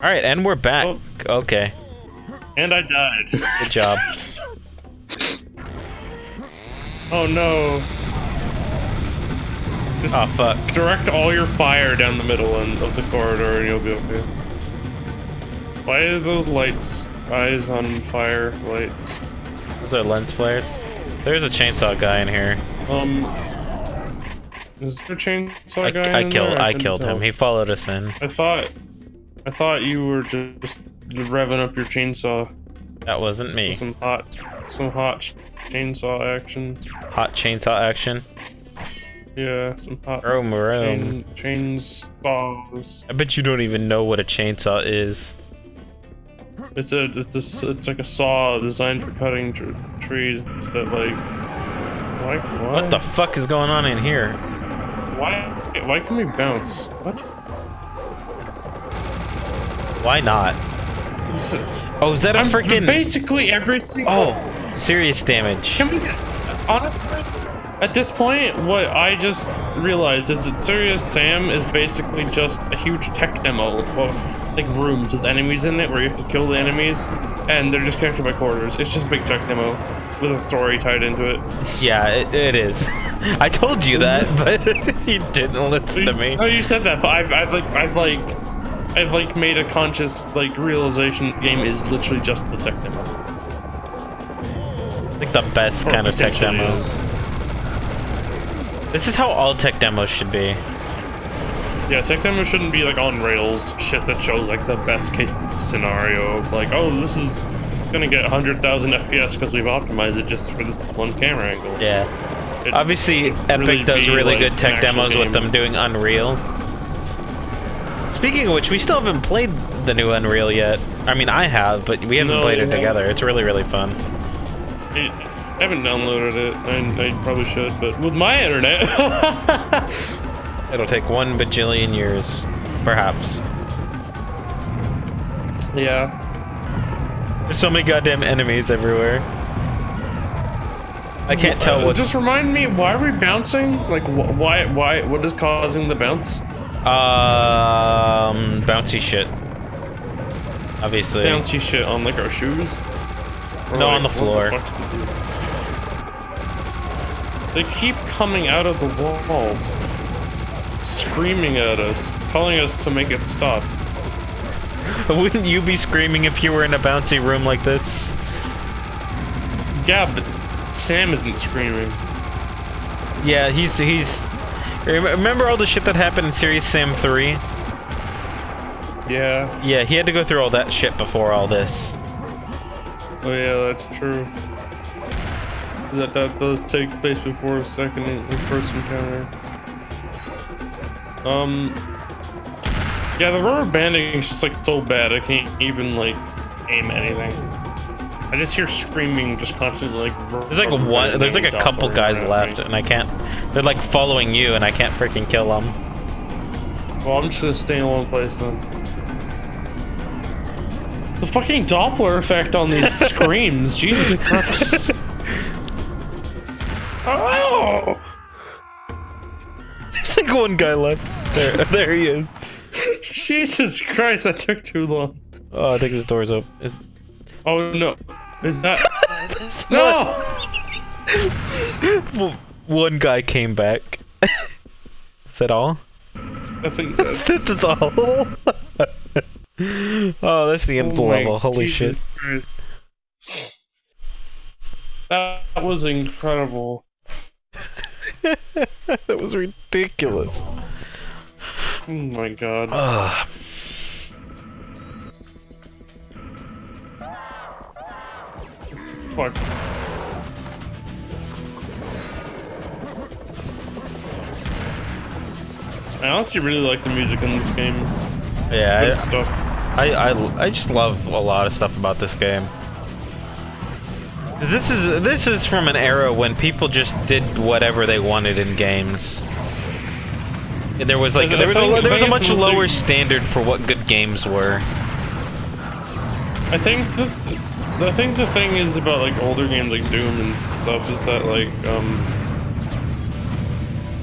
Alright, and we're back. Oh. Okay. And I died. Good job. Oh no. Just Oh, fuck. direct all your fire down the middle end of the corridor and you'll be okay. Why are those lights? Eyes on fire lights. Those are lens flares. There's a chainsaw guy in here. Is there a chainsaw guy in there? I killed him. He followed us in. I thought you were just revving up your chainsaw. That wasn't me. Some hot chainsaw action. Hot chainsaw action. Yeah, some hot Roam. chainsaws. I bet you don't even know what a chainsaw is. It's like a saw designed for cutting trees that like. Why? What the fuck is going on in here? Why can we bounce? What? Why not? Oh, is that a freaking? Basically every single. Oh, serious damage. Can we? Honestly, at this point, what I just realized is that Serious Sam is basically just a huge tech demo of like rooms with enemies in it, where you have to kill the enemies, and they're just connected by corridors. It's just a big tech demo with a story tied into it. Yeah, it is. I told you that, but you didn't listen to me. Oh, you said that, but I've like made a conscious like realization. The game is literally just the tech demo. Like the best kind of tech demos. This is how all tech demos should be. Yeah, tech demo shouldn't be like on rails shit that shows like the best case scenario of like, oh, this is gonna get 100,000 FPS because we've optimized it just for this one camera angle. Yeah. Obviously, Epic does really good tech demos with them doing Unreal. Speaking of which, we still haven't played the new Unreal yet. I mean, I have, but we haven't played it together. It's really, really fun. I haven't downloaded it. I probably should, but with my internet... It'll take 1 bajillion years, perhaps. Yeah. There's so many goddamn enemies everywhere. I can't tell what. Just remind me, why are we bouncing? Like, why, what is causing the bounce? Bouncy shit. Obviously. Bouncy shit on, like, our shoes? Or no, like, on the floor. They keep coming out of the walls, screaming at us, telling us to make it stop. Wouldn't you be screaming if you were in a bouncy room like this? Yeah, but Sam isn't screaming. Yeah, he's... Remember all the shit that happened in Serious Sam 3? Yeah. Yeah, he had to go through all that shit before all this. Oh yeah, that's true. That does take place before first encounter. Yeah, the rubber banding is just like so bad I can't even like aim anything. I just hear screaming just constantly like. There's like a couple guys left, and I can't. They're like following you, and I can't freaking kill them. Well, I'm just gonna stay in one place then. The fucking Doppler effect on these screams, Jesus Christ! Oh! There's like one guy left. There he is. Jesus Christ, that took too long. Oh, I think his door's open. Oh no. Is that... No! Well, one guy came back. Is that all? I think that... This is all? Oh, that's the end level. Holy Jesus shit. Christ. That was incredible. That was ridiculous. Oh my god. Fuck. I honestly really like the music in this game. Yeah, Good stuff. I just love a lot of stuff about this game. This is from an era when people just did whatever they wanted in games. And there was like there was a much lower standard for what good games were. I think the thing is about like older games like Doom and stuff is that like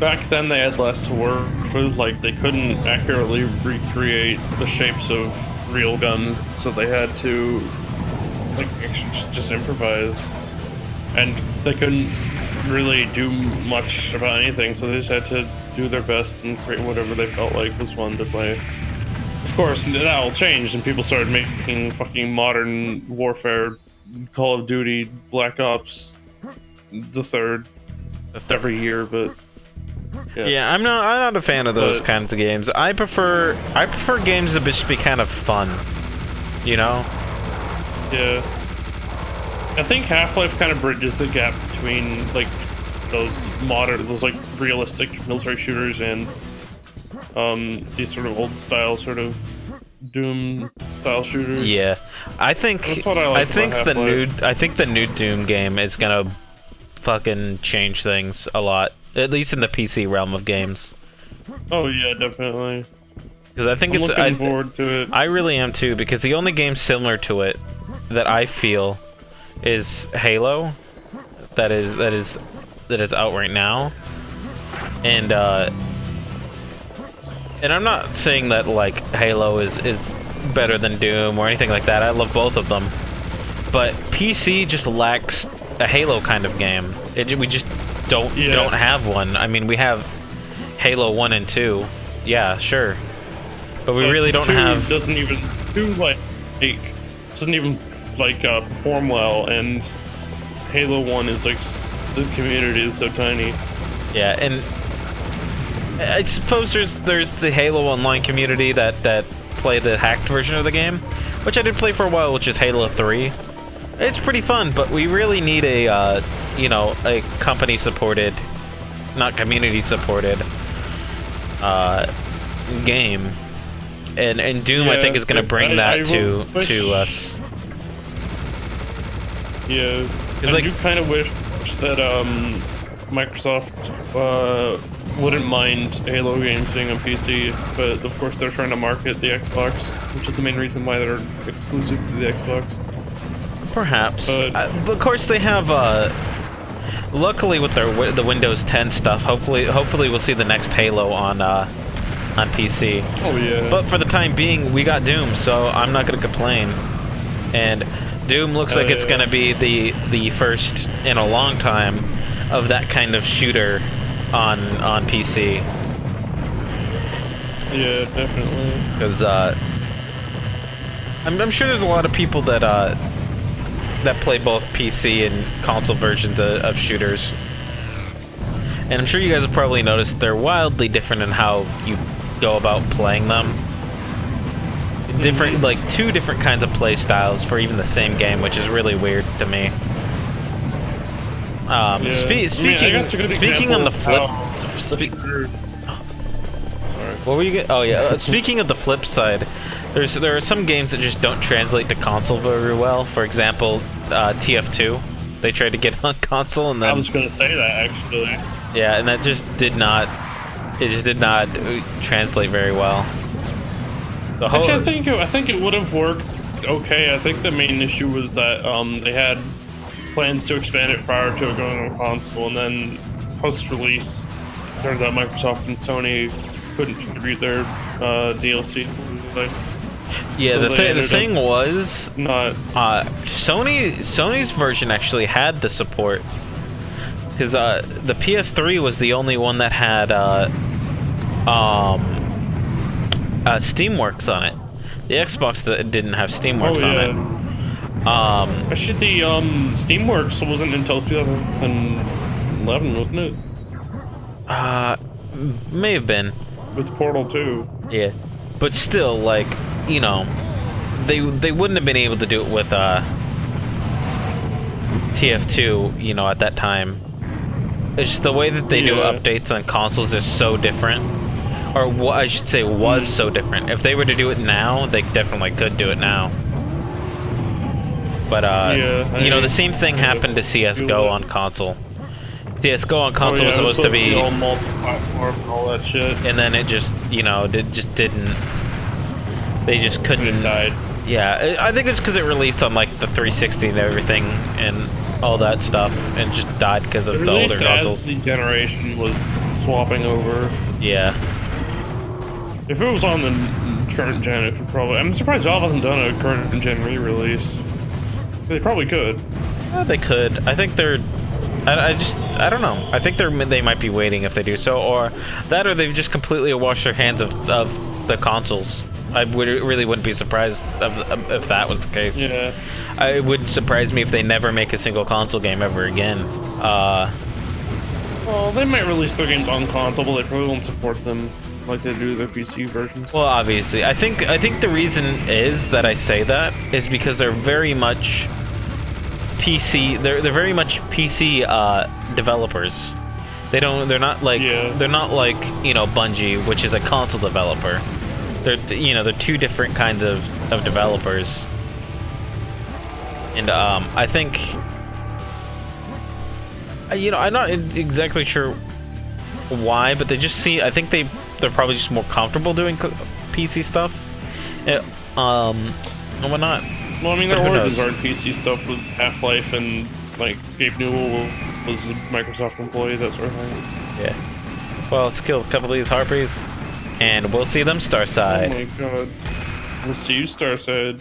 back then they had less to work with, like they couldn't accurately recreate the shapes of real guns, so they had to like just improvise, and they couldn't really do much about anything, so they just had to do their best and create whatever they felt like was fun to play. Of course, that all changed, and people started making fucking modern warfare, Call of Duty, Black Ops, the third every year, but yes. Yeah, I'm not a fan of those kinds of games. I prefer games to just be kind of fun, you know? Yeah. I think Half-Life kind of bridges the gap between like those like realistic military shooters and these sort of old style sort of Doom style shooters. Yeah, I think that's what I like about I think the new Doom game is gonna fucking change things a lot, at least in the PC realm of games. Oh yeah, definitely. Because I think I'm looking forward to it. I really am too, because the only game similar to it that I feel is Halo, that is out right now, and I'm not saying that like Halo is better than Doom or anything like that. I love both of them, but PC just lacks a Halo kind of game. We just don't have one. I mean, we have Halo 1 and 2. Yeah, sure, but we really don't have. Doesn't even perform well, and Halo 1 is like the community is so tiny. Yeah, and I suppose there's the Halo Online community that play the hacked version of the game, which I did play for a while, which is Halo 3. It's pretty fun, but we really need a a company supported, not community supported game, and Doom I think is going to bring that to us. Yeah, I do kind of wish that Microsoft wouldn't mind Halo games being on PC, but of course they're trying to market the Xbox, which is the main reason why they're exclusive to the Xbox. Perhaps, but of course they have. Luckily, with the Windows 10 stuff, hopefully we'll see the next Halo on PC. Oh yeah. But for the time being, we got Doom, so I'm not gonna complain. And Doom looks like it's gonna be the first in a long time of that kind of shooter on PC. Yeah, definitely. Because I'm sure there's a lot of people that play both PC and console versions of shooters. And I'm sure you guys have probably noticed that they're wildly different in how you go about playing them. Different, like two different kinds of play styles for even the same game, which is really weird to me. Speaking on the flip, what were you get? Oh yeah, speaking of the flip side, there are some games that just don't translate to console very well. For example, TF2, they tried to get on console and then I was gonna say that actually. Yeah, and that just did not. It just did not translate very well. Actually, I think it would have worked okay. I think the main issue was that they had plans to expand it prior to it going on console, and then post-release, turns out Microsoft and Sony couldn't contribute their DLC. Yeah, so the thing was not Sony's version actually had the support, because the PS3 was the only one that had Steamworks on it. The Xbox that didn't have Steamworks on it. Actually, the Steamworks wasn't until 2011, wasn't it? May have been. With Portal 2. Yeah, but still, like, you know, they wouldn't have been able to do it with TF2, you know, at that time. It's just the way that they do updates on consoles is so different. Or what I should say was so different. If they were to do it now, they definitely could do it now. But you know, the same thing happened to CS:GO on console. CS:GO on console was supposed to be all multi-platform and all that shit, and then it just, you know, it just didn't. They just couldn't. It died. Yeah, I think it's because it released on like the 360 and everything and all that stuff, and just died because of the older consoles. As the generation was swapping over. Yeah. If it was on the current gen, it could probably. I'm surprised Valve hasn't done a current gen re-release. They probably could. They could. I think they're. I don't know. I think they might be waiting if they do so, or that, or they've just completely washed their hands of the consoles. Really wouldn't be surprised if that was the case. Yeah. It would surprise me if they never make a single console game ever again. Well, they might release their games on console, but they probably won't support them like they do their PC versions. Well, obviously, I think the reason is that I say that is because they're very much PC. They're very much PC developers. They're not like Bungie, which is a console developer. They're two different kinds of developers. And I think I'm not exactly sure why, but they just see. I think they're probably just more comfortable doing PC stuff. And whatnot. Well, I mean, their origins are PC stuff with Half-Life, and like Gabe Newell was a Microsoft employee, that sort of thing. Yeah. Well, let's kill a couple of these harpies, and we'll see them Starside. Oh my god. We'll see you Starside.